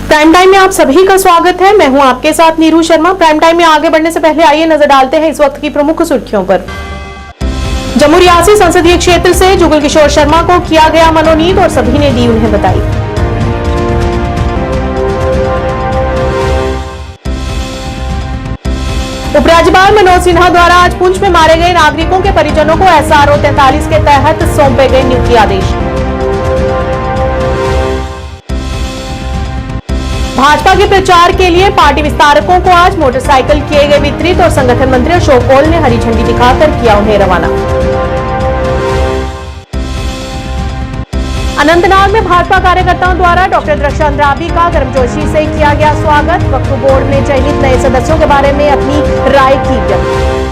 Prime time में आप सभी का स्वागत है। मैं हूं आपके साथ नीरू शर्मा। प्राइम टाइम में आगे बढ़ने से पहले आइए नजर डालते हैं इस वक्त की प्रमुख सुर्खियों पर। जम्मू रियासी संसदीय क्षेत्र से जुगल किशोर शर्मा को किया गया मनोनीत और सभी ने दी उन्हें बधाई। उपराज्यपाल मनोज सिन्हा द्वारा आज पुंछ में मारे गए नागरिकों के परिजनों को SRO 43 के तहत सौंपे गए नियुक्ति आदेश। भाजपा के प्रचार के लिए पार्टी विस्तारकों को आज मोटरसाइकिल किए गए वितरित और संगठन मंत्री अशोक कौल ने हरी झंडी दिखाकर किया उन्हें रवाना। अनंतनाग में भाजपा कार्यकर्ताओं द्वारा डॉक्टर दृष्यंत रावी का गर्मजोशी से किया गया स्वागत। वक्फ बोर्ड में चयनित नए सदस्यों के बारे में अपनी राय की व्यक्त।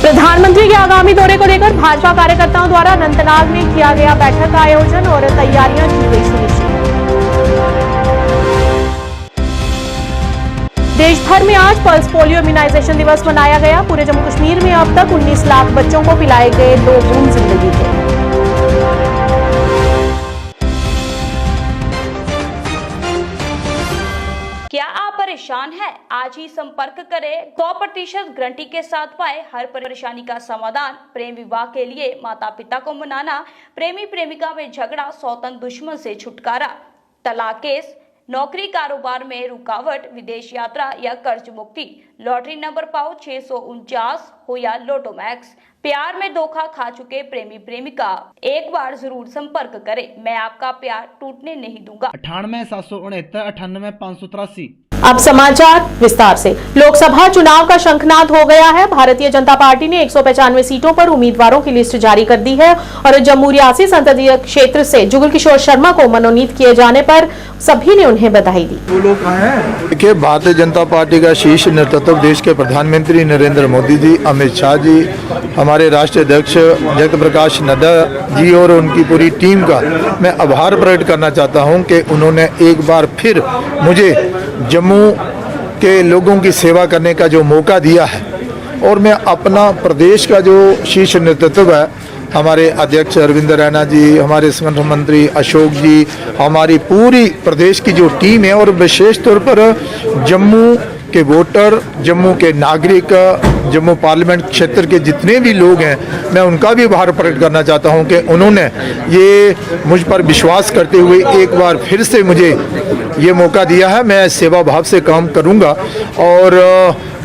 प्रधानमंत्री के आगामी दौरे को लेकर भाजपा कार्यकर्ताओं द्वारा अनंतनाग में किया गया बैठक का आयोजन और तैयारियां की गई सुनिश्चित। देश भर में आज पल्स पोलियो इम्यूनाइजेशन दिवस मनाया गया। पूरे जम्मू कश्मीर में अब तक 19 लाख बच्चों को पिलाए गए 2 बूंद जिंदगी के। क्या आप परेशान हैं? आज ही संपर्क करें। 100% गारंटी के साथ पाए हर परेशानी का समाधान। प्रेम विवाह के लिए माता पिता को मनाना, प्रेमी प्रेमिका में झगड़ा, सौतन दुश्मन से छुटकारा, तलाक केस, नौकरी कारोबार में रुकावट, विदेश यात्रा या कर्ज मुक्ति, लॉटरी नंबर पाओ 649 हो या लोटो मैक्स, प्यार में धोखा खा चुके प्रेमी प्रेमिका, एक बार जरूर संपर्क करें। मैं आपका प्यार टूटने नहीं दूंगा। 98 769 98 583। अब समाचार विस्तार से। लोकसभा चुनाव का शंखनाद हो गया है। भारतीय जनता पार्टी ने 195 सीटों पर उम्मीदवारों की लिस्ट जारी कर दी है और जम्मू रियासी संसदीय क्षेत्र से जुगल किशोर शर्मा को मनोनीत किए जाने पर सभी ने उन्हें बधाई दी। देखिए, भारतीय जनता पार्टी का शीर्ष नेतृत्व देश के प्रधानमंत्री नरेंद्र मोदी जी, अमित शाह जी, हमारे राष्ट्रीय अध्यक्ष जगत प्रकाश नड्डा जी और उनकी पूरी टीम का मैं आभार प्रकट करना चाहता हूं कि उन्होंने एक बार फिर मुझे जम्मू के लोगों की सेवा करने का जो मौका दिया है और मैं अपना प्रदेश का जो शीर्ष नेतृत्व है, हमारे अध्यक्ष अरविंद रैना जी, हमारे संगठन मंत्री अशोक जी, हमारी पूरी प्रदेश की जो टीम है और विशेष तौर पर जम्मू के वोटर, जम्मू के नागरिक, जम्मू पार्लियामेंट क्षेत्र के जितने भी लोग हैं, मैं उनका भी आभार प्रकट करना चाहता हूं कि उन्होंने ये मुझ पर विश्वास करते हुए एक बार फिर से मुझे ये मौका दिया है। मैं सेवा भाव से काम करूंगा और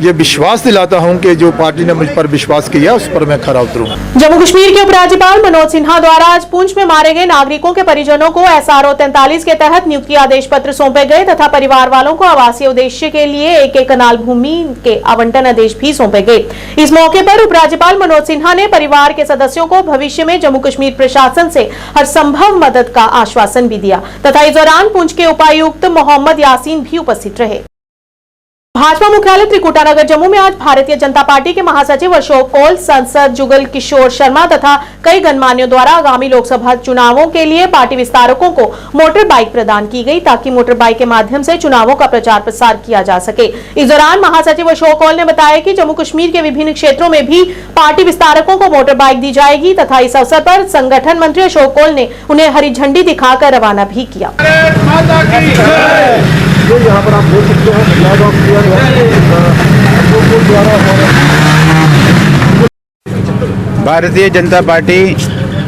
ये विश्वास दिलाता हूं कि जो पार्टी ने मुझ पर विश्वास किया उस पर मैं खरा उतरूंगा। जम्मू कश्मीर के उपराज्यपाल मनोज सिन्हा द्वारा आज पुंछ में मारे गए नागरिकों के परिजनों को SRO 43 के तहत नियुक्ति आदेश पत्र सौंपे गए तथा परिवार वालों को आवासीय उद्देश्य के लिए एक कनाल भूमि के आवंटन आदेश भी सौंपे गए। इस मौके पर उपराज्यपाल मनोज सिन्हा ने परिवार के सदस्यों को भविष्य में जम्मू कश्मीर प्रशासन से हर संभव मदद का आश्वासन भी दिया तथा इस दौरान पुंछ के उपायुक्त मोहम्मद यासीन भी उपस्थित रहे। भाजपा मुख्यालय त्रिकुटानगर जम्मू में आज भारतीय जनता पार्टी के महासचिव अशोक कौल, सांसद जुगल किशोर शर्मा तथा कई गणमान्यों द्वारा आगामी लोकसभा चुनावों के लिए पार्टी विस्तारकों को मोटर बाइक प्रदान की गई ताकि मोटर बाइक के माध्यम से चुनावों का प्रचार प्रसार किया जा सके। इस दौरान महासचिव अशोक कौल ने बताया कि जम्मू कश्मीर के विभिन्न क्षेत्रों में भी पार्टी विस्तारकों को मोटर बाइक दी जाएगी तथा इस अवसर पर संगठन मंत्री अशोक कौल ने उन्हें हरी झंडी दिखाकर रवाना भी किया। यहाँ पर आप देख सकते हैं flag of Bharatiya Janata party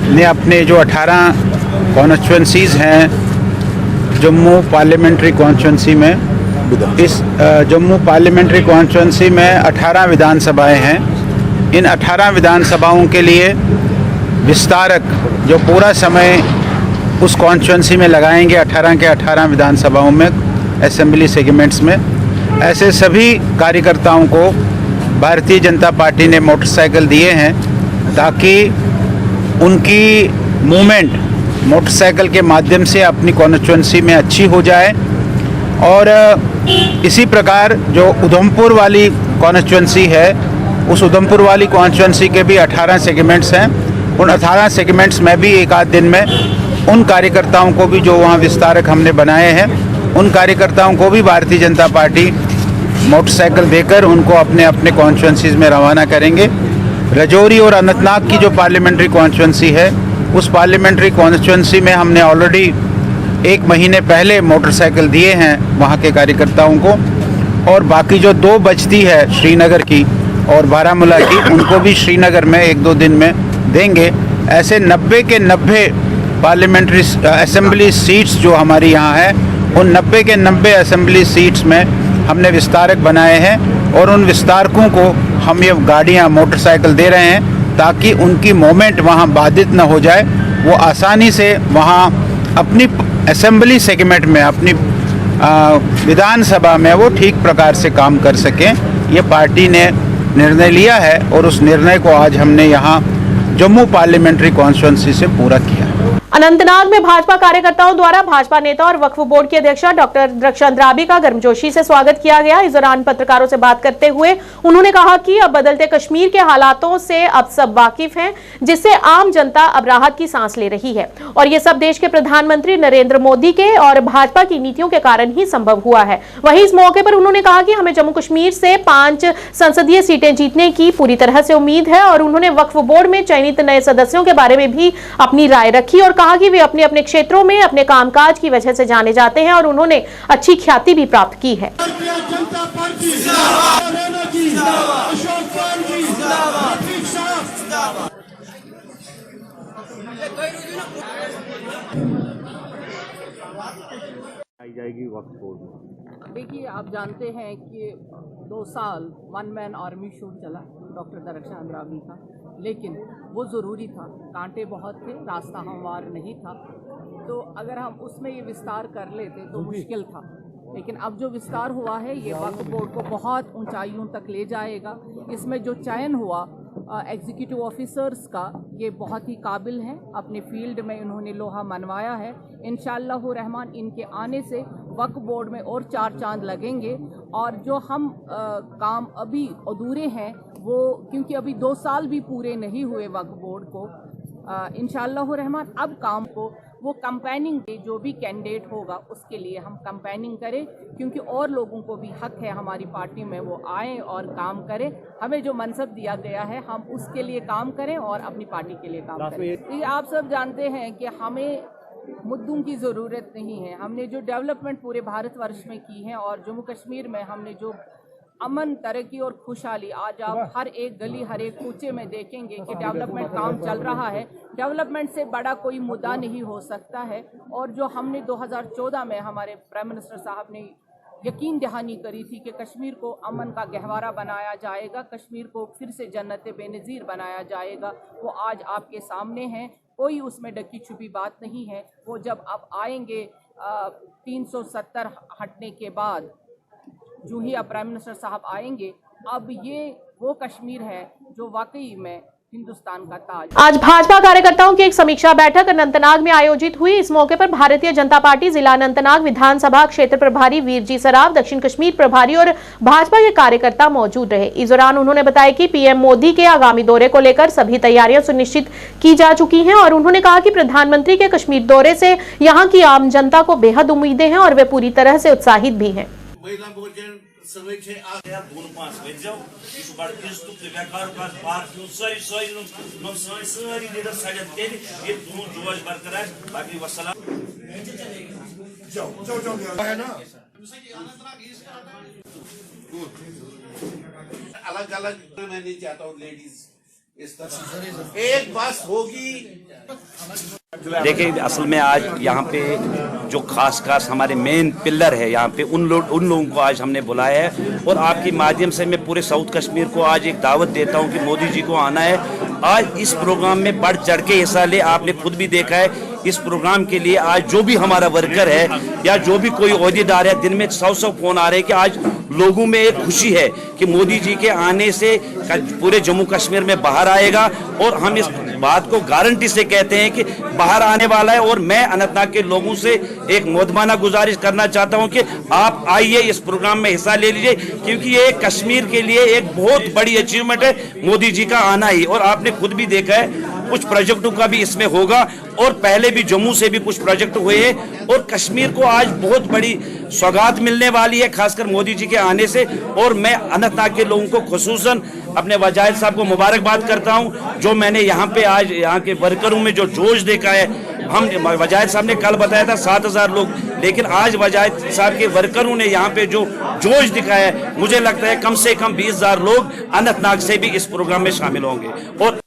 ने अपने जो 18 कॉन्स्टिट्यूंसीज हैं जम्मू पार्लियामेंट्री कॉन्स्टिट्यूंसी में, इस जम्मू पार्लियामेंट्री कॉन्स्टिट्यूंसी में 18 विधानसभाएं हैं। इन 18 विधानसभाओं के लिए विस्तारक जो पूरा समय उस कॉन्स्टिट्यूंसी में लगाएंगे, 18 के 18 विधानसभाओं में असेंबली सेगमेंट्स में, ऐसे सभी कार्यकर्ताओं को भारतीय जनता पार्टी ने मोटरसाइकिल दिए हैं ताकि उनकी मूवमेंट मोटरसाइकिल के माध्यम से अपनी कॉन्स्टिट्यूंसी में अच्छी हो जाए। और इसी प्रकार जो उधमपुर वाली कॉन्स्टिट्यूंसी है, उस उधमपुर वाली कॉन्स्टिट्यूंसी के भी 18 सेगमेंट्स हैं। उन 18 सेगमेंट्स में भी एक आध दिन में उन कार्यकर्ताओं को भी जो वहाँ विस्तारक हमने बनाए हैं, उन कार्यकर्ताओं को भी भारतीय जनता पार्टी मोटरसाइकिल देकर उनको अपने अपने कॉन्स्टिट्यूंसीज में रवाना करेंगे। राजौरी और अनंतनाग की जो पार्लियामेंट्री कॉन्स्टिट्यूंसी है, उस पार्लियामेंट्री कॉन्स्टिट्यूंसी में हमने ऑलरेडी 1 महीने पहले मोटरसाइकिल दिए हैं वहाँ के कार्यकर्ताओं को, और बाकी जो 2 बचती है श्रीनगर की और बारामूला की, उनको भी श्रीनगर में 1-2 दिन में देंगे। ऐसे 90 के 90 पार्लियामेंट्री असेंबली सीट्स जो हमारी यहाँ है, उन 90 के 90 असेंबली सीट्स में हमने विस्तारक बनाए हैं, और उन विस्तारकों को हम ये गाड़ियाँ मोटरसाइकिल दे रहे हैं ताकि उनकी मूवमेंट वहाँ बाधित न हो जाए, वो आसानी से वहाँ अपनी असेंबली सेगमेंट में, अपनी विधानसभा में वो ठीक प्रकार से काम कर सकें। ये पार्टी ने निर्णय लिया है और उस निर्णय को आज हमने यहाँ जम्मू पार्लियामेंट्री कॉन्स्टिट्यूंसी से पूरा किया। अनंतनाग में भाजपा कार्यकर्ताओं द्वारा भाजपा नेता और वक्फ बोर्ड के अध्यक्ष डॉक्टर दृक्षंत राबी का गर्मजोशी से स्वागत किया गया। इस दौरान पत्रकारों से बात करते हुए उन्होंने कहा कि अब बदलते कश्मीर के हालातों से अब सब वाकिफ हैं, जिससे आम जनता अब राहत की सांस ले रही है, और ये सब देश के प्रधानमंत्री नरेंद्र मोदी के और भाजपा की नीतियों के कारण ही संभव हुआ है। वहीं इस मौके पर उन्होंने कहा कि हमें जम्मू कश्मीर से 5 संसदीय सीटें जीतने की पूरी तरह से उम्मीद है, और उन्होंने वक्फ बोर्ड में चयनित नए सदस्यों के बारे में भी अपनी राय रखी और कहा कि वे अपने अपने क्षेत्रों में अपने कामकाज की वजह से जाने जाते हैं और उन्होंने अच्छी ख्याति भी प्राप्त की है। देखिए, आप जानते हैं कि 2 साल 1 मैन आर्मी शो चला डॉक्टर दृक्षंत राबी का, लेकिन वो ज़रूरी था। कांटे बहुत थे, रास्ता हमवार नहीं था, तो अगर हम उसमें ये विस्तार कर लेते तो मुश्किल था। लेकिन अब जो विस्तार हुआ है ये वक्फ बोर्ड को बहुत ऊंचाइयों तक ले जाएगा। इसमें जो चयन हुआ एग्जीक्यूटिव ऑफिसर्स का, ये बहुत ही काबिल हैं, अपने फील्ड में इन्होंने लोहा मनवाया है। इंशाअल्लाह रहमान इनके आने से वक्फ बोर्ड में और 4 चांद लगेंगे, और जो हम काम अभी अधूरे हैं वो, क्योंकि अभी 2 साल भी पूरे नहीं हुए वक्फ बोर्ड को, इंशाअल्लाह रहमान अब काम को वो कंपेनिंग के जो भी कैंडिडेट होगा उसके लिए हम कंपेनिंग करें, क्योंकि और लोगों को भी हक है हमारी पार्टी में वो आए और काम करें। हमें जो मनसब दिया गया है हम उसके लिए काम करें और अपनी पार्टी के लिए काम करें। ये आप सब जानते हैं कि हमें मुद्दों की ज़रूरत नहीं है। हमने जो डेवलपमेंट पूरे भारतवर्ष में की है और जम्मू कश्मीर में हमने जो अमन, तरक्की और खुशहाली, आज आप हर एक गली, हर एक कूचे में देखेंगे कि डेवलपमेंट काम चल रहा है। डेवलपमेंट से बड़ा कोई मुद्दा नहीं हो सकता है। और जो हमने 2014 में हमारे प्राइम मिनिस्टर साहब ने यकीन दहानी करी थी कि कश्मीर को अमन का गहवारा बनाया जाएगा, कश्मीर को फिर से जन्नत बेनज़ीर बनाया जाएगा, वो आज आपके सामने है। कोई उसमें डकी छुपी बात नहीं है। वो जब अब आएंगे 370 हटने के बाद, जो ही अब प्राइम मिनिस्टर साहब आएंगे, अब ये वो कश्मीर है जो वाकई में हिंदुस्तान का ताज। आज भाजपा कार्यकर्ताओं की एक समीक्षा बैठक अनंतनाग में आयोजित हुई। इस मौके पर भारतीय जनता पार्टी जिला अनंतनाग विधानसभा क्षेत्र प्रभारी वीरजी सराफ, दक्षिण कश्मीर प्रभारी और भाजपा के कार्यकर्ता मौजूद रहे। इस दौरान उन्होंने बताया कि पीएम मोदी के आगामी दौरे को लेकर सभी तैयारियां सुनिश्चित की जा चुकी हैं, और उन्होंने कहा कि प्रधानमंत्री के कश्मीर दौरे से यहाँ की आम जनता को बेहद उम्मीदें हैं और वे पूरी तरह से उत्साहित भी हैं। अलग अलग मैं नहीं चाहता हूँ लेडीज इस तरह एक बस होगी। देखिए, असल में आज यहाँ पे जो खास हमारे मेन पिलर है, यहाँ पे उन लोगों को आज हमने बुलाया है, और आपके माध्यम से मैं पूरे साउथ कश्मीर को आज एक दावत देता हूँ कि मोदी जी को आना है। आज इस प्रोग्राम में बढ़ चढ़ के हिस्सा ले। आपने खुद भी देखा है इस प्रोग्राम के लिए आज जो भी हमारा वर्कर है या जो भी कोई ओहदेदार है, दिन में 100 फोन आ रहे हैं कि आज लोगों में एक खुशी है कि मोदी जी के आने से पूरे जम्मू कश्मीर में बाहर आएगा, और हम इस बात को गारंटी से कहते हैं कि बाहर आने वाला है। और मैं अनंतनाग के लोगों से एक मोदमाना गुजारिश करना चाहता हूं कि आप आइए, इस प्रोग्राम में हिस्सा ले लीजिए, क्योंकि ये कश्मीर के लिए एक बहुत बड़ी अचीवमेंट है मोदी जी का आना ही। और आपने खुद भी देखा है कुछ प्रोजेक्टों का भी इसमें होगा, और पहले भी जम्मू से भी कुछ प्रोजेक्ट हुए हैं, और कश्मीर को आज बहुत बड़ी सौगात मिलने वाली है खासकर मोदी जी के आने से। और मैं अनंतनाग के लोगों को खुसूसन अपने वजाहिद साहब को मुबारकबाद करता हूं। जो मैंने यहाँ पे आज यहाँ के वर्करों में जो जोश देखा है, हम वजाहिद साहब ने कल बताया था 7,000 लोग, लेकिन आज वजाहिद साहब के वर्करों ने यहाँ पे जो जोश दिखाया है, मुझे लगता है कम से कम 20,000 लोग अनंतनाग से भी इस प्रोग्राम में शामिल होंगे। और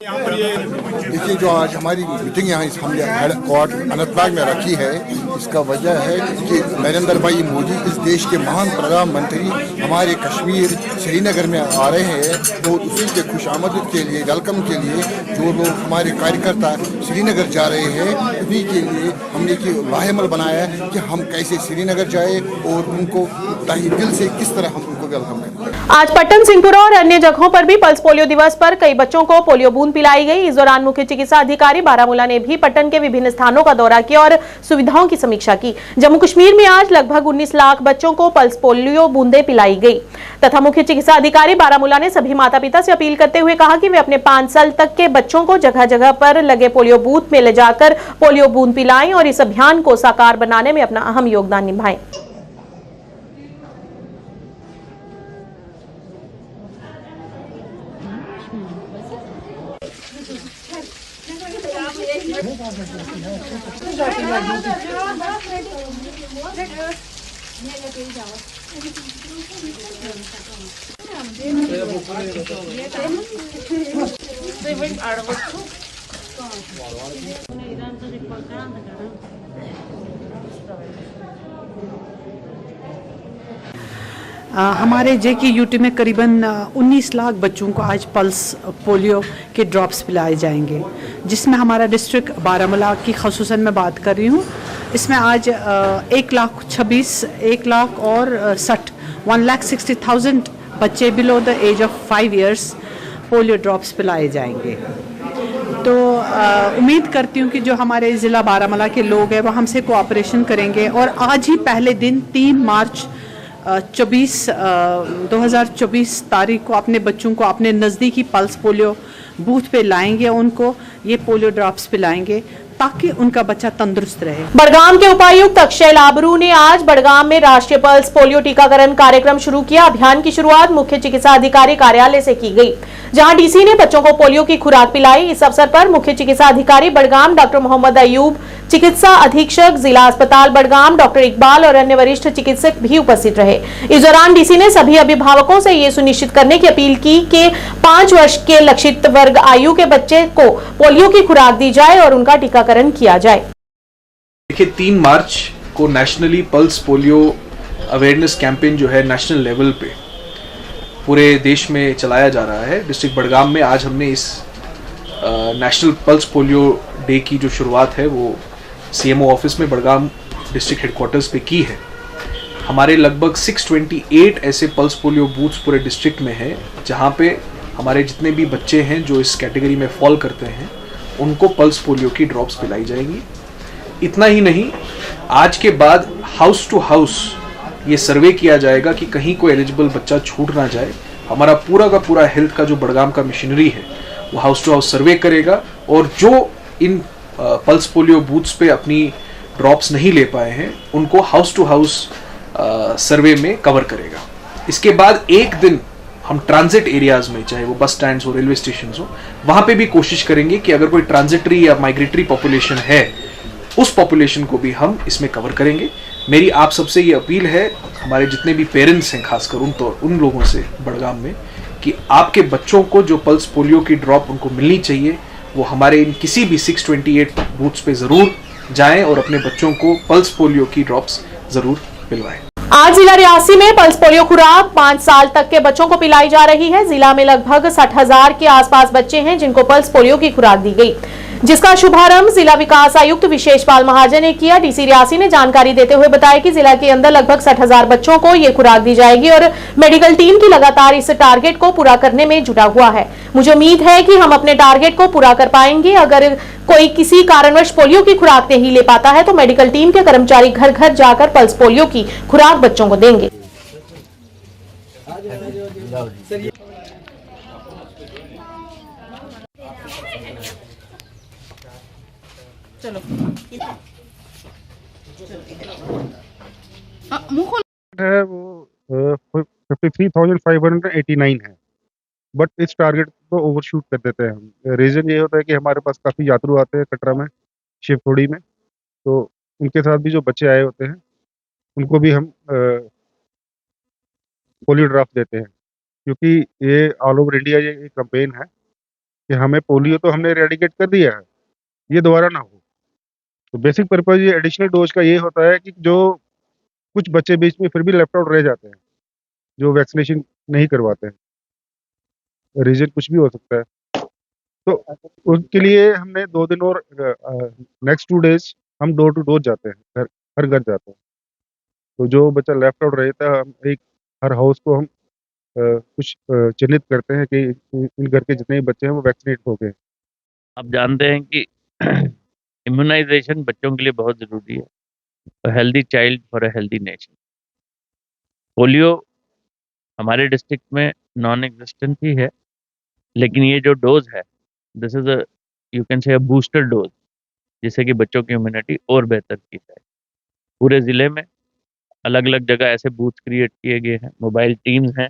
देखिए, जो आज हमारी मीटिंग यहाँ हमने हेडक्वार्टर अनंतनाग में रखी है, इसका वजह है कि नरेंद्र भाई मोदी इस देश के महान प्रधानमंत्री हमारे कश्मीर श्रीनगर में आ रहे हैं, तो उसी के खुशामदद के लिए, वेलकम के लिए जो लोग हमारे कार्यकर्ता श्रीनगर जा रहे हैं, उन्हीं के लिए हमने की लाहेमल बनाया है कि हम कैसे श्रीनगर जाए और उनको तहे दिल से किस तरह हम उनको वेलकम करें। आज पट्टन, सिंहपुरा और अन्य जगहों पर भी पल्स पोलियो दिवस पर कई बच्चों को पोलियो बूंद पिलाई गई। इस दौरान मुख्य चिकित्सा अधिकारी बारामूला ने भी पट्टन के विभिन्न स्थानों का दौरा किया और सुविधाओं की समीक्षा की। जम्मू कश्मीर में आज लगभग 19 लाख बच्चों को पल्स पोलियो बूंदें पिलाई गई तथा मुख्य चिकित्सा अधिकारी बारामूला ने सभी माता पिता से अपील करते हुए कहा कि वे अपने 5 साल तक के बच्चों को जगह जगह पर लगे पोलियो बूथ में ले जाकर पोलियो बूंद पिलाएं और इस अभियान को साकार बनाने में अपना अहम योगदान निभाएं। हमारे जेके यूटी में करीबन 19 लाख बच्चों को आज पल्स पोलियो के ड्रॉप्स पिलाए जाएंगे, जिसमें हमारा डिस्ट्रिक्ट बारामूला की ख़ुसूसन मैं बात कर रही हूँ। इसमें आज 1,60,000 बच्चे below the age of 5 years polio drops पिलाए जाएंगे। तो उम्मीद करती हूँ कि जो हमारे ज़िला बारामूला के लोग हैं वो हमसे कोऑपरेशन करेंगे और आज ही पहले दिन 3 मार्च 2024 तारीख को अपने बच्चों को अपने नज़दीकी पल्स पोलियो बूथ पे लाएंगे, उनको ये पोलियो ड्रॉप्स पिलाएंगे ताकि उनका बच्चा तंदुरुस्त रहे। बड़गाम के उपायुक्त अक्षय लाबरू ने आज बड़गाम में राष्ट्रीय पल्स पोलियो टीकाकरण कार्यक्रम शुरू किया। अभियान की शुरुआत मुख्य चिकित्सा अधिकारी कार्यालय से की गई, जहां डीसी ने बच्चों को पोलियो की खुराक पिलाई। इस अवसर पर मुख्य चिकित्सा अधिकारी बड़गाम डॉक्टर मोहम्मद अयूब, चिकित्सा अधीक्षक जिला अस्पताल बड़गाम डॉक्टर इकबाल और अन्य वरिष्ठ चिकित्सक भी उपस्थित रहे। इस दौरान डीसी ने सभी अभिभावकों से ये सुनिश्चित करने की अपील की कि 5 वर्ष के लक्षित वर्ग आयु के बच्चे को पोलियो की खुराक दी जाए और उनका टीकाकरण किया जाए। देखिए, 3 मार्च को nationally pulse polio awareness campaign जो है नेशनल लेवल पे पूरे देश में चलाया जा रहा है। डिस्ट्रिक्ट बड़गाम में आज हमने इस नेशनल पल्स पोलियो डे की जो शुरुआत है वो सीएमओ ऑफिस में बड़गाम डिस्ट्रिक्ट हेडक्वार्टर्स पे की है। हमारे लगभग 628 ऐसे पल्स पोलियो बूथ्स पूरे डिस्ट्रिक्ट में हैं, जहाँ पे हमारे जितने भी बच्चे हैं जो इस कैटेगरी में फॉल करते हैं उनको पल्स पोलियो की ड्रॉप्स पिलाई जाएंगी। इतना ही नहीं, आज के बाद हाउस टू हाउस ये सर्वे किया जाएगा कि कहीं कोई एलिजिबल बच्चा छूट ना जाए। हमारा पूरा का पूरा हेल्थ का जो बड़गाम का मशीनरी है वो हाउस टू हाउस सर्वे करेगा और जो इन पल्स पोलियो बूथ्स पे अपनी ड्रॉप्स नहीं ले पाए हैं उनको हाउस टू हाउस सर्वे में कवर करेगा। इसके बाद एक दिन हम ट्रांजिट एरियाज में, चाहे वो बस स्टैंड्स हो, रेलवे स्टेशन हो, वहाँ पे भी कोशिश करेंगे कि अगर कोई ट्रांजिटरी या माइग्रेटरी पॉपुलेशन है उस पॉपुलेशन को भी हम इसमें कवर करेंगे। मेरी आप सबसे ये अपील है, हमारे जितने भी पेरेंट्स हैं खासकर उन लोगों से बड़गाम में, कि आपके बच्चों को जो पल्स पोलियो की ड्रॉप उनको मिलनी चाहिए वो हमारे इन किसी भी 628 बूथ्स पे ज़रूर जाएं और अपने बच्चों को पल्स पोलियो की ड्रॉप्स ज़रूर पिलवाएं। आज जिला रियासी में पल्स पोलियो खुराक 5 साल तक के बच्चों को पिलाई जा रही है। जिला में लगभग 60,000 के आसपास बच्चे हैं जिनको पल्स पोलियो की खुराक दी गई, जिसका शुभारंभ जिला विकास आयुक्त विशेष पाल महाजन ने किया। डीसी रियासी ने जानकारी देते हुए बताया कि जिला के अंदर लगभग 60,000 बच्चों को ये खुराक दी जाएगी और मेडिकल टीम की लगातार इस टारगेट को पूरा करने में जुटा हुआ है। मुझे उम्मीद है कि हम अपने टारगेट को पूरा कर पाएंगे। अगर कोई किसी कारणवश पोलियो की खुराक नहीं ले पाता है तो मेडिकल टीम के कर्मचारी घर घर जाकर पल्स पोलियो की खुराक बच्चों को देंगे। चलो है वो 53,589 है। बट इस टारगेट को ओवरशूट कर देते हैं हम। रीज़न ये होता है कि हमारे पास काफ़ी यात्रु आते हैं कटरा में, शिवखोड़ी में, तो उनके साथ भी जो बच्चे आए होते हैं उनको भी हम पोलियो ड्राफ्ट देते हैं, क्योंकि ये ऑल ओवर इंडिया ये एक कैंपेन है कि हमें पोलियो तो हमने रेडिकेट कर दिया है, ये दोबारा ना हो। तो बेसिक पर्पज़ ये एडिशनल डोज का ये होता है कि जो कुछ बच्चे बीच में फिर भी लेफ्ट आउट रह जाते हैं, जो वैक्सीनेशन नहीं करवाते हैं, रीज़न कुछ भी हो सकता है, तो उसके लिए हमने 2 दिन और नेक्स्ट 2 डेज़ हम डोर टू डोर जाते हैं, हर घर जाते हैं। तो जो बच्चा लेफ्ट आउट रहता है, हम हर हाउस को हम कुछ चिन्हित करते हैं कि इन घर के जितने भी बच्चे हैं वो वैक्सीनेट हो गए। आप जानते हैं कि इम्यूनाइजेशन बच्चों के लिए बहुत ज़रूरी है। Healthy child for a healthy nation. Polio हमारे डिस्ट्रिक्ट में नॉन एग्जिस्टेंट ही है, लेकिन ये जो डोज है, this is a you can say a booster dose, जिससे कि बच्चों की इम्यूनिटी और बेहतर की जाए। पूरे ज़िले में अलग अलग जगह ऐसे बूथ क्रिएट किए गए हैं, मोबाइल टीम्स हैं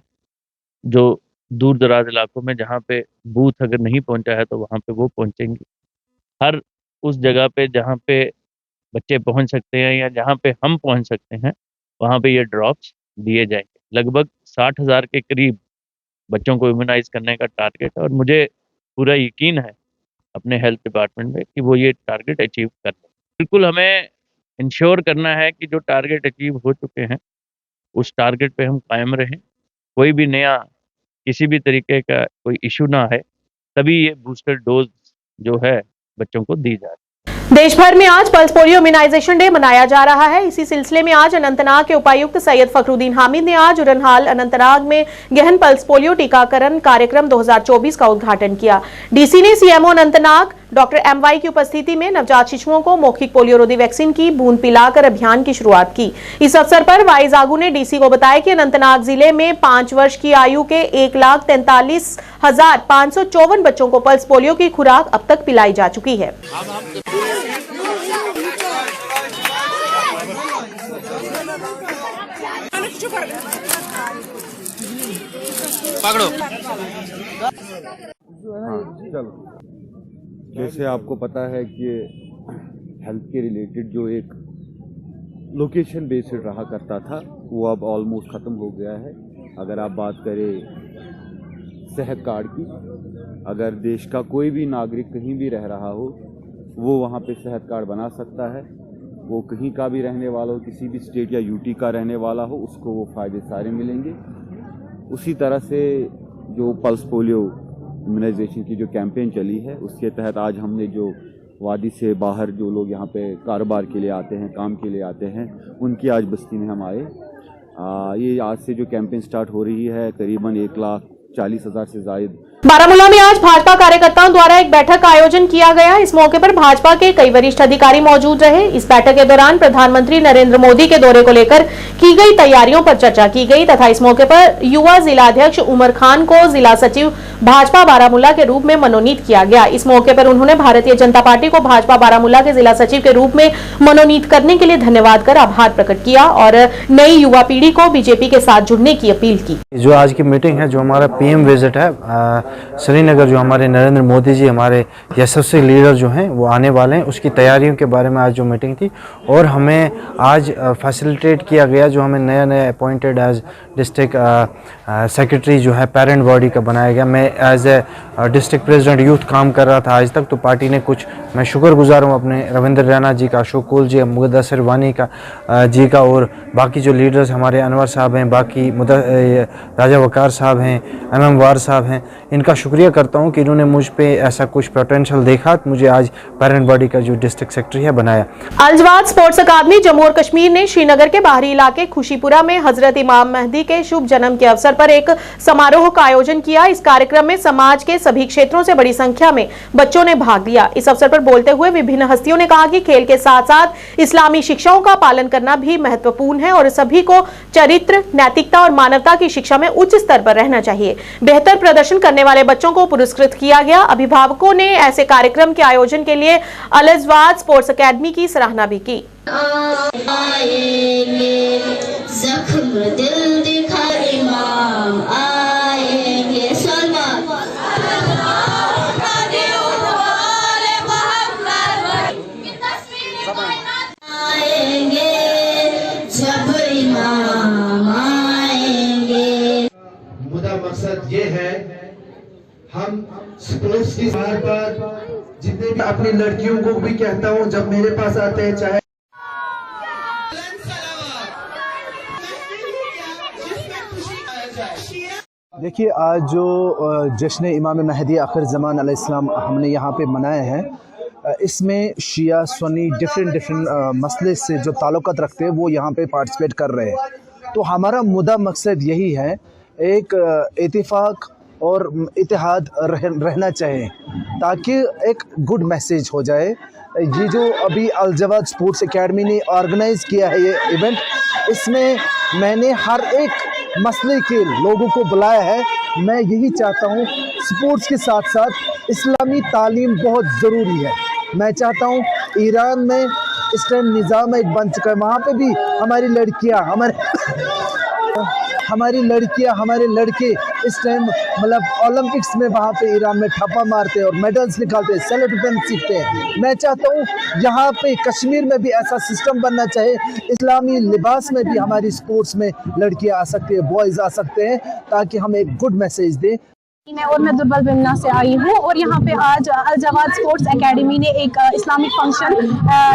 जो दूर दराज इलाकों में जहाँ पे बूथ अगर नहीं पहुँचा है तो वहाँ पे वो पहुँचेंगी। हर उस जगह पे जहाँ पे बच्चे पहुँच सकते हैं या जहाँ पे हम पहुँच सकते हैं, वहाँ पे ये ड्रॉप्स दिए जाएंगे। लगभग 60,000 के करीब बच्चों को इम्यूनाइज करने का टारगेट है, और मुझे पूरा यकीन है अपने हेल्थ डिपार्टमेंट में कि वो ये टारगेट अचीव कर लें। बिल्कुल हमें इंश्योर करना है कि जो टारगेट अचीव हो चुके हैं उस टारगेट पे हम कायम रहें, कोई भी नया किसी भी तरीके का कोई इशू ना है, तभी ये बूस्टर डोज जो है बच्चों को दी जाए। देश भर में आज पल्स पोलियो इम्यूनाइजेशन डे मनाया जा रहा है। इसी सिलसिले में आज अनंतनाग के उपायुक्त सैयद फखरुद्दीन हामिद ने आज उरनहाल अनंतनाग में गहन पल्स पोलियो टीकाकरण कार्यक्रम 2024 का उद्घाटन किया। डीसी ने सीएमओ अनंतनाग डॉक्टर MY की उपस्थिति में नवजात शिशुओं को मौखिक पोलियो रोधी वैक्सीन की बूंद पिलाकर अभियान की शुरुआत की। इस अवसर पर वाइज आगू ने डीसी को बताया कि अनंतनाग जिले में 5 वर्ष की आयु के 1,43,554 बच्चों को पल्स पोलियो की खुराक अब तक पिलाई जा चुकी है। पकड़ो। चलो, जैसे आपको पता है कि हेल्थ के रिलेटेड जो एक लोकेशन बेस्ड रहा करता था वो अब ऑलमोस्ट ख़त्म हो गया है। अगर आप बात करें सेहत कार्ड की, अगर देश का कोई भी नागरिक कहीं भी रह रहा हो वो वहाँ पे सेहत कार्ड बना सकता है। वो कहीं का भी रहने वाला हो, किसी भी स्टेट या यूटी का रहने वाला हो, उसको वो फ़ायदे सारे मिलेंगे। उसी तरह से जो पल्स पोलियो इम्यूनाइजेशन की जो कैंपेन चली है उसके तहत आज हमने जो वादी से बाहर जो लोग यहाँ पे कारोबार के लिए आते हैं, काम के लिए आते हैं, उनकी आज बस्ती में हम आए। ये आज से जो कैंपेन स्टार्ट हो रही है करीबन 1,40,000 से ज़ायद। बारामूला में आज भाजपा कार्यकर्ताओं द्वारा एक बैठक का आयोजन किया गया। इस मौके पर भाजपा के कई वरिष्ठ अधिकारी मौजूद रहे। इस बैठक के दौरान प्रधानमंत्री नरेंद्र मोदी के दौरे को लेकर की गई तैयारियों पर चर्चा की गई तथा इस मौके पर युवा जिलाध्यक्ष उमर खान को जिला सचिव भाजपा बारामूला के रूप में मनोनीत किया गया। इस मौके पर उन्होंने भारतीय जनता पार्टी को भाजपा बारामूला के जिला सचिव के रूप में मनोनीत करने के लिए धन्यवाद कर आभार प्रकट किया और नई युवा पीढ़ी को बीजेपी के साथ जुड़ने की अपील की। जो आज की मीटिंग है, जो हमारा PM विजिट है श्रीनगर, जो हमारे नरेंद्र मोदी जी हमारे यशस्वी लीडर जो हैं वो आने वाले हैं, उसकी तैयारियों के बारे में आज जो मीटिंग थी। और हमें आज फैसिलिटेट किया गया, जो हमें नया नया अपॉइंटेड एज डिस्ट्रिक्ट सेक्रेटरी जो है पेरेंट बॉडी का बनाया गया। मैं as a district president youth काम कर रहा था आज तक, तो पार्टी ने कुछ, मैं शुक्रगुजार हूँ अपने रविंद्र रैना जी का, अशोक कोल जी, मुदस्सिर वानी का जी का, और बाकी जो लीडर्स हमारे अनवर साहब हैं, बाकी राजा वकार साहब हैं, MM वार साहब हैं, इनका शुक्रिया करता हूं कि इन्होंने मुझ पे ऐसा कुछ पोटेंशियल देखा, मुझे आज पेरेंट बॉडी का जो डिस्ट्रिक्ट सेक्रेटरी है बनाया। अलजवाद स्पोर्ट्स अकादमी जम्मू और कश्मीर ने श्रीनगर के बाहरी इलाके खुशीपुरा में हजरत इमाम मेहदी के शुभ जन्म के अवसर पर एक समारोह का आयोजन किया। इस कार्यक्रम में समाज के सभी क्षेत्रों से बड़ी संख्या में बच्चों ने भाग लिया। इस अवसर पर बोलते हुए विभिन्न हस्तियों ने कहा कि खेल के साथ साथ इस्लामी शिक्षाओं का पालन करना भी महत्वपूर्ण है और सभी को चरित्र, नैतिकता और मानवता की शिक्षा में उच्च स्तर पर रहना चाहिए। बेहतर प्रदर्शन करने वाले बच्चों को पुरस्कृत किया गया। अभिभावकों ने ऐसे कार्यक्रम के आयोजन के लिए अलजवाद स्पोर्ट्स अकेडमी की सराहना भी की। जख्म दिल दिखा इमाम आएंगे, सलमान इस बार पर जितने भी अपनी लड़कियों को भी कहता हूँ, जब मेरे पास आते हैं चाहे देखिए, आज जो जश्न इमाम महदी आखिर ज़मान अलैहिस्सलाम हमने यहाँ पे मनाया है, इसमें शिया सुन्नी डिफरेंट मसले से जो ताल्लुक़ात रखते हैं वो यहाँ पे पार्टिसिपेट कर रहे हैं। तो हमारा मुद्दा मकसद यही है, एक इत्तेफाक और इत्तेहाद रहना चाहिए ताकि एक गुड मैसेज हो जाए। ये जो अभी अल जवाद स्पोर्ट्स एकेडमी ने ऑर्गेनाइज़ किया है ये इवेंट, इसमें मैंने हर एक मसले के लोगों को बुलाया है। मैं यही चाहता हूँ, स्पोर्ट्स के साथ साथ इस्लामी तालीम बहुत ज़रूरी है। मैं चाहता हूँ ईरान में इस टाइम निज़ाम एक बन चुका है, वहाँ पे भी हमारी लड़कियाँ हमारे लड़के इस टाइम मतलब ओलंपिक्स में वहाँ पे ईरान में ठप्पा मारते हैं और मेडल्स निकालते हैं, सेल्फ डिफेंस सीखते हैं। मैं चाहता हूँ यहाँ पे कश्मीर में भी ऐसा सिस्टम बनना चाहिए, इस्लामी लिबास में भी हमारी स्पोर्ट्स में लड़कियाँ आ सकती है, बॉयज़ आ सकते हैं, ताकि हम एक गुड मैसेज दें। मैं दुर्बल बिमना से आई हूँ और यहाँ पे आज अल जवाद स्पोर्ट्स एकेडमी ने एक इस्लामिक फंक्शन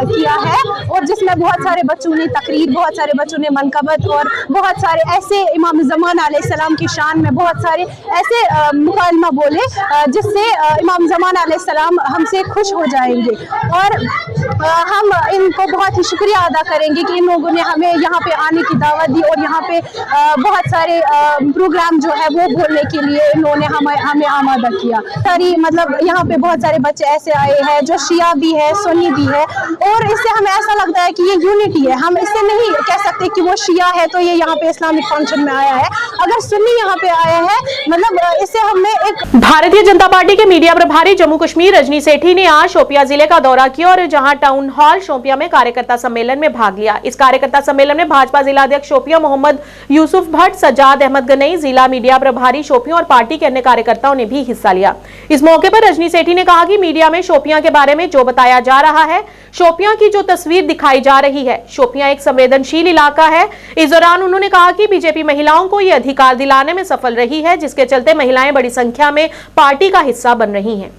किया है और जिसमें बहुत सारे बच्चों ने तकरीर, बहुत सारे बच्चों ने मनकबत और बहुत सारे ऐसे इमाम ज़मान अलैहिस्सलाम की शान में बहुत सारे ऐसे मुकालमा बोले जिससे इमाम ज़मान अलैहिस्सलाम हमसे खुश हो जाएंगे। और हम इनको बहुत ही शुक्रिया अदा करेंगे कि इन लोगों ने हमें यहाँ पे आने की दावत दी और यहाँ पे बहुत सारे प्रोग्राम जो है वो बोलने के लिए इन्होंने हमें आमादा किया। सारी मतलब यहाँ पे बहुत सारे बच्चे ऐसे आए हैं जो शिया भी है, सुन्नी भी है, और इससे हमें ऐसा लगता है कि ये यूनिटी है। हम इससे नहीं कह सकते कि वो शिया है तो ये यहाँ पे इस्लामिक फंक्शन में आया है। अगर सुन्नी यहाँ पे आया है मतलब इससे हमने एक भारतीय जनता पार्टी के मीडिया प्रभारी जम्मू कश्मीर रजनी सेठी ने आज शोपियां जिले का दौरा किया और जहां टाउन हॉल शोपियां में कार्यकर्ता सम्मेलन में भाग लिया। इस कार्यकर्ता सम्मेलन में भाजपा जिला अध्यक्ष शोपियां मोहम्मद यूसुफ भट्ट, सज्जाद अहमद गनई, जिला मीडिया प्रभारी शोपियां और पार्टी के अन्य कार्यकर्ताओं ने भी हिस्सा लिया। इस मौके पर रजनी सेठी ने कहा कि मीडिया में शोपियां के बारे में जो बताया जा रहा है, शोपियां की जो तस्वीर दिखाई जा रही है, शोपियां एक संवेदनशील इलाका है। इस दौरान उन्होंने कहा कि बीजेपी महिलाओं को यह अधिकार दिलाने में सफल रही है, जिसके चलते महिलाएं बड़ी संख्या में पार्टी का हिस्सा बन रही हैं।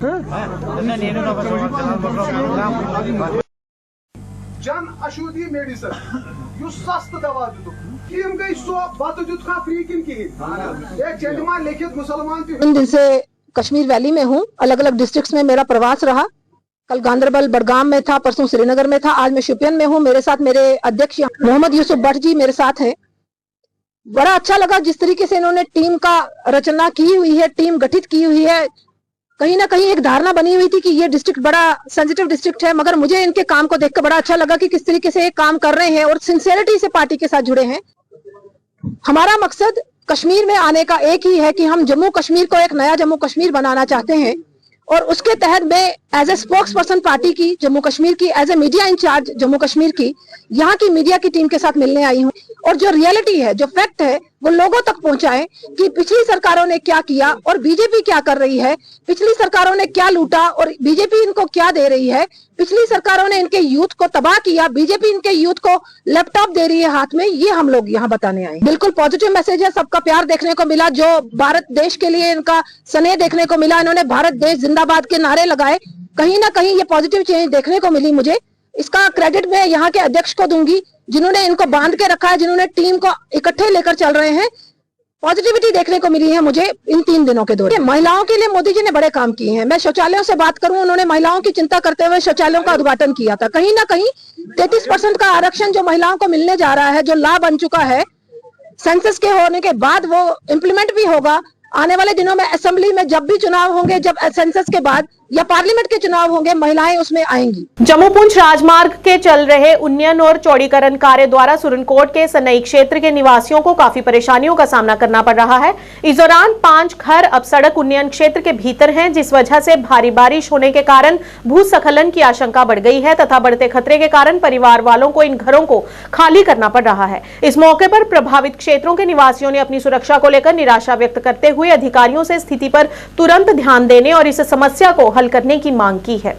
जन औषधि मेडिसिन युस सस्त दवा दितुक गई सो बत दित फ्री किन एक चंदमा लिखित मुसलमान। इन दिन से कश्मीर वैली में हूँ, अलग अलग डिस्ट्रिक्ट्स में मेरा प्रवास रहा। कल गांधरबल बडगाम में था, परसों श्रीनगर में था, आज मैं शोपियान में हूँ। मेरे साथ मेरे अध्यक्ष मोहम्मद यूसुफ भट्ट जी मेरे साथ हैं। बड़ा अच्छा लगा जिस तरीके से इन्होंने टीम का रचना की हुई है, टीम गठित की हुई है। कहीं ना कहीं एक धारणा बनी हुई थी कि ये डिस्ट्रिक्ट बड़ा सेंसिटिव डिस्ट्रिक्ट है, मगर मुझे इनके काम को देखकर बड़ा अच्छा लगा कि किस तरीके से ये काम कर रहे हैं और सिंसियरिटी से पार्टी के साथ जुड़े हैं। हमारा मकसद कश्मीर में आने का एक ही है कि हम जम्मू कश्मीर को एक नया जम्मू कश्मीर बनाना चाहते हैं और उसके तहत मैं as a spokesperson party की जम्मू कश्मीर की, as a media incharge Jammu Kashmir की, यहाँ की मीडिया की टीम के साथ मिलने आई हूँ और जो रियलिटी है, जो फैक्ट है, वो लोगों तक पहुंचाएं कि पिछली सरकारों ने क्या किया और बीजेपी क्या कर रही है, पिछली सरकारों ने क्या लूटा और बीजेपी इनको क्या दे रही है, पिछली सरकारों ने इनके यूथ को तबाह किया, बीजेपी इनके यूथ को लैपटॉप दे रही है हाथ में, ये हम लोग यहाँ बताने आए। बिल्कुल पॉजिटिव मैसेज है, सबका प्यार देखने को मिला, जो भारत देश के लिए इनका स्नेह देखने को मिला, इन्होंने भारत देश जिंदाबाद के नारे लगाए, कहीं ना कहीं ये पॉजिटिव चेंज देखने को मिली मुझे। इसका क्रेडिट मैं यहाँ के अध्यक्ष को दूंगी जिन्होंने इनको बांध के रखा है, जिन्होंने टीम को इकट्ठे लेकर चल रहे हैं। पॉजिटिविटी देखने को मिली है मुझे इन 3 दिनों के दौरान। महिलाओं के लिए मोदी जी ने बड़े काम किए हैं। मैं शौचालयों से बात करूं, उन्होंने महिलाओं की चिंता करते हुए शौचालयों का उद्घाटन किया था। कहीं ना कहीं 33% का आरक्षण जो महिलाओं को मिलने जा रहा है, जो लॉ बन चुका है, सेंसस के होने के बाद वो इम्प्लीमेंट भी होगा। आने वाले दिनों में असेंबली में जब भी चुनाव होंगे, जब सेंसस के बाद या पार्लियामेंट के चुनाव होंगे, महिलाएं उसमें आएंगी। जम्मू पुंछ राजमार्ग के चल रहे उन्नयन और चौड़ीकरण कार्य द्वारा सुरनकोट के सनई क्षेत्र के निवासियों को काफी परेशानियों का सामना करना पड़ रहा है। इस दौरान 5 घर अब सड़क उन्नयन क्षेत्र के भीतर हैं, जिस वजह से भारी बारिश होने के कारण भूस्खलन की आशंका बढ़ गई है तथा बढ़ते खतरे के कारण परिवार वालों को इन घरों को खाली करना पड़ रहा है। इस मौके पर प्रभावित क्षेत्रों के निवासियों ने अपनी सुरक्षा को लेकर निराशा व्यक्त करते हुए अधिकारियों से स्थिति पर तुरंत ध्यान देने और इस समस्या को हल करने की मांग की है।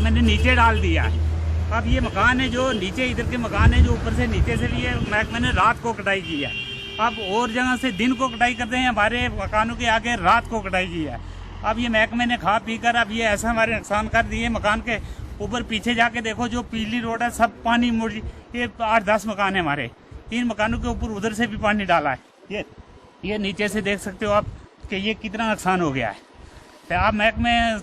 मैंने नीचे डाल दिया है। अब ये मकान है जो नीचे, इधर के मकान है जो ऊपर से नीचे से लिए मैंने रात को कटाई की है। अब और जगह से दिन को कटाई करते हैं, हमारे मकानों के आगे रात को कटाई की है। अब ये महकमे ने खा पी कर अब ये ऐसा हमारे नुकसान कर दिए। मकान के ऊपर पीछे जाके देखो, जो पीली रोड है सब पानी मुड़, ये 8-10 मकान है हमारे, इन मकानों के ऊपर उधर से भी पानी डाला है। ये नीचे से देख सकते हो आप कि ये कितना नुकसान हो गया है। तो आप महकमे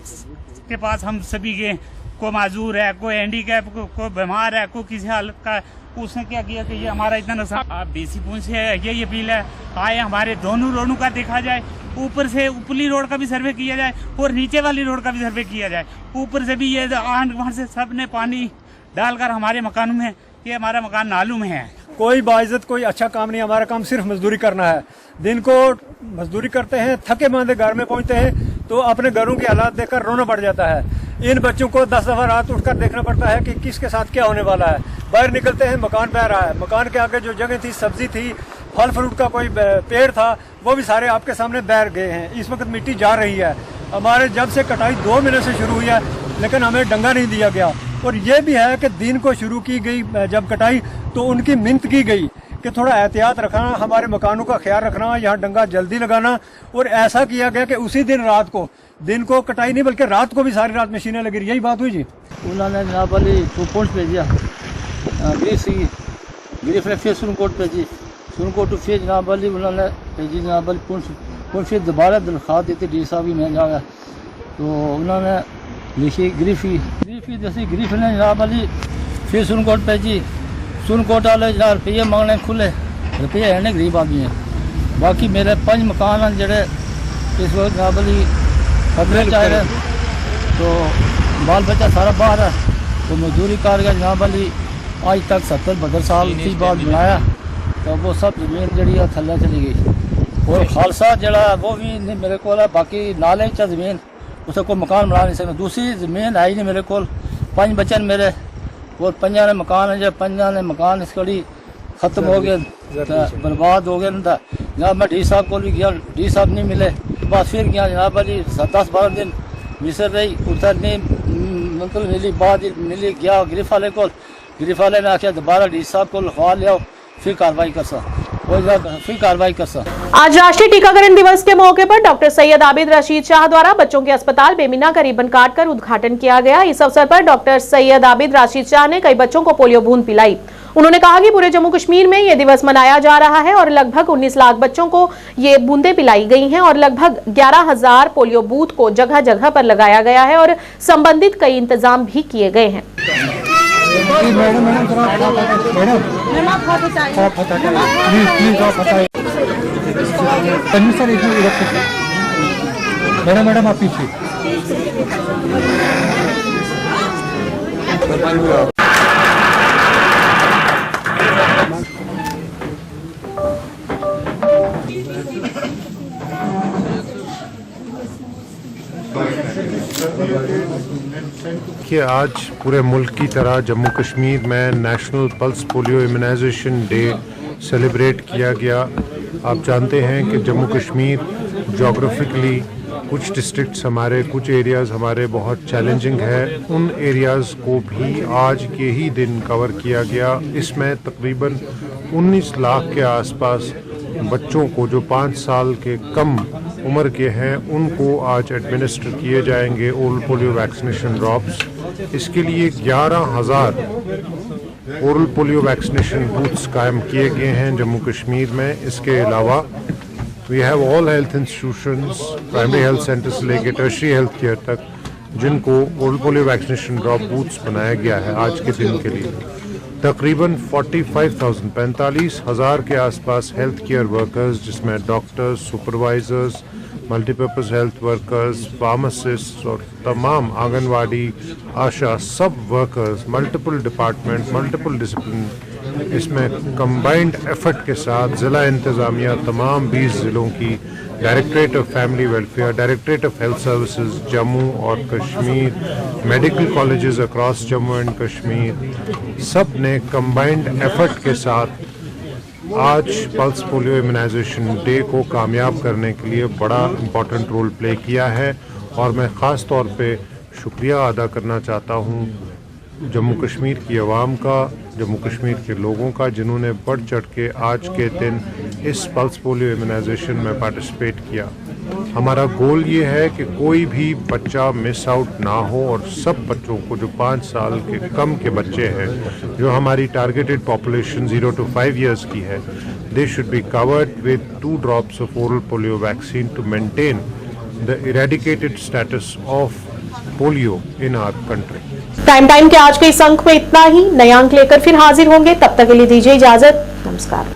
के पास हम सभी के, कोई माजूर है, कोई हैंडीकैप, कोई बीमार है, कोई किसी हालत का, उसने क्या किया कि ये हमारा इतना नुकसान। आप डीसी पुंछ से ये अपील है, आए हमारे दोनों रोडों का देखा जाए, ऊपर से ऊपरी रोड का भी सर्वे किया जाए और नीचे वाली रोड का भी सर्वे किया जाए। ऊपर से भी ये वहाँ से सब ने पानी डालकर हमारे मकानों में, ये हमारा मकान नालू में है। कोई बाइज्जत कोई अच्छा काम नहीं, हमारा काम सिर्फ मजदूरी करना है। दिन को मजदूरी करते हैं, थके मांदे घर में पहुंचते हैं तो अपने घरों के हालात देखकर रोना पड़ जाता है। इन बच्चों को 10 दफा रात उठकर देखना पड़ता है कि किसके साथ क्या होने वाला है। बाहर निकलते हैं, मकान बह रहा है, मकान के आगे जो जगह थी, सब्जी थी, फल फ्रूट का कोई पेड़ था, वो भी सारे आपके सामने बह गए हैं। इस वक्त मिट्टी जा रही है। हमारे जब से कटाई 2 महीने से शुरू हुई है, लेकिन हमें डंगा नहीं दिया गया। और ये भी है कि दिन को शुरू की गई जब कटाई तो उनकी मिन्नत की गई कि थोड़ा एहतियात रखना, हमारे मकानों का ख्याल रखना, यहाँ डंगा जल्दी लगाना। और ऐसा किया गया कि उसी दिन रात को, दिन को कटाई नहीं बल्कि रात को भी सारी रात मशीनें लगी। यही बात हुई जी। उन्होंने जनाब वाली पुंछ भेजा, गिरिफ ने फिर सुनकोट भेजी, सुनकोट तो फिर जनाब वाली उन्होंने भेजी जनाब वाली पुंछ फिर दोबारा दरख्वास्त देती डी साहब भी मैं जाऊँगा तो उन्होंने लिखी गिरिफी जैसी गिरिफ ने जनाब वाली फिर सुनकोट भेजी। सुनकोट वाले जनाब रुपये मांगने खुले, रुपये है नहीं, गरीब आदमी है। बाकी मेरे 5 मकान हैं जड़े इस वक्त जनाब वाली खतरे चाह रहे, तो बाल बच्चा सारा बाहर है। तो मजदूरी कर गया जनाब वाली, आज तक 70-72 साल की बाद बनाया, तो वो सब जमीन जड़ी है थल्ले चली गई। और खालसा जड़ा वो भी नहीं मेरे को है, बाकी नाले च जमीन उसे कोई मकान बना नहीं सकता। दूसरी जमीन है ही नहीं मेरे को। 5 बच्चे मेरे और 5 ने मकान है, जब 5 ने मकान इस कड़ी खत्म हो गए, बर्बाद हो गए। जनाब मैं डी साहब को भी गया, डी साहब नहीं मिले। बस फिर गया जनाब वाली 10-12 दिन मिसर रही, उतर नहीं मतलब मिली, बाद मिली गया गिरफ वाले को। गिरफ वाले ने आख्या दोबारा डी साहब को लिखवा लिया, फिर कार्रवाई कर सा, फिर कार्रवाई कर सा। आज राष्ट्रीय टीकाकरण दिवस के मौके पर डॉक्टर सैयद आबिद रशीद शाह द्वारा बच्चों के अस्पताल बेमिना का रिबन काटकर उद्घाटन किया गया। इस अवसर पर डॉक्टर सैयद आबिद रशीद शाह ने कई बच्चों को पोलियो बूंद पिलाई। उन्होंने कहा कि पूरे जम्मू कश्मीर में ये दिवस मनाया जा रहा है और लगभग 19 लाख बच्चों को ये बूंदें पिलाई गई हैं और लगभग 11,000 पोलियो बूथ को जगह जगह पर लगाया गया है और संबंधित कई इंतजाम भी किए गए हैं। मैडम आप पीछे। कि आज पूरे मुल्क की तरह जम्मू कश्मीर में national pulse polio immunisation day celebrate किया गया। आप जानते हैं कि जम्मू कश्मीर जोग्राफिकली कुछ डिस्ट्रिक्ट्स हमारे, कुछ एरियाज़ हमारे बहुत चैलेंजिंग है। उन एरियाज़ को भी आज के ही दिन कवर किया गया। इसमें तकरीबन 19 लाख के आसपास बच्चों को जो 5 साल के कम उम्र के हैं उनको आज एडमिनिस्टर किए जाएंगे ओरल पोलियो वैक्सीनेशन ड्रॉप्स। इसके लिए 11,000 ओरल पोलियो वैक्सीनेशन बूथ्स कायम किए गए हैं जम्मू कश्मीर में। इसके अलावा we have all health institutions, primary health centre से लेकर टर्शरी हेल्थ केयर तक, जिनको oral polio vaccination drop booths बनाया गया है आज के दिन के लिए। तकरीबन 45,000 के आसपास हेल्थ केयर वर्कर्स, जिसमें doctors, supervisors, multipurpose health workers, pharmacist और तमाम आंगनवाड़ी, आशा, सब workers, multiple department, multiple discipline, इसमें कंबाइंड एफर्ट के साथ ज़िला इंतज़ामिया तमाम 20 ज़िलों की, directorate of family welfare, directorate of health services Jammu और Kashmir, medical colleges across Jammu and Kashmir, सब ने कंबाइंड एफर्ट के साथ आज पल्स पोलियो इम्यूनाइजेशन डे को कामयाब करने के लिए बड़ा इम्पोर्टेंट रोल प्ले किया है और मैं ख़ास तौर पे शुक्रिया अदा करना चाहता हूँ जम्मू कश्मीर की आवाम का, जम्मू कश्मीर के लोगों का, जिन्होंने बढ़ चढ़ के आज के दिन इस पल्स पोलियो इम्यूनाइजेशन में पार्टिसिपेट किया। हमारा गोल ये है कि कोई भी बच्चा मिस आउट ना हो और सब बच्चों को जो 5 साल के कम के बच्चे हैं, जो हमारी टारगेटेड पॉपुलेशन 0 to 5 years की है, they should be covered with 2 drops of oral polio vaccine to maintain the eradicated status of polio in our country. Time के आज के इस अंक में इतना ही। नए अंक लेकर फिर हाजिर होंगे, तब तक के लिए दीजिए इजाजत। नमस्कार।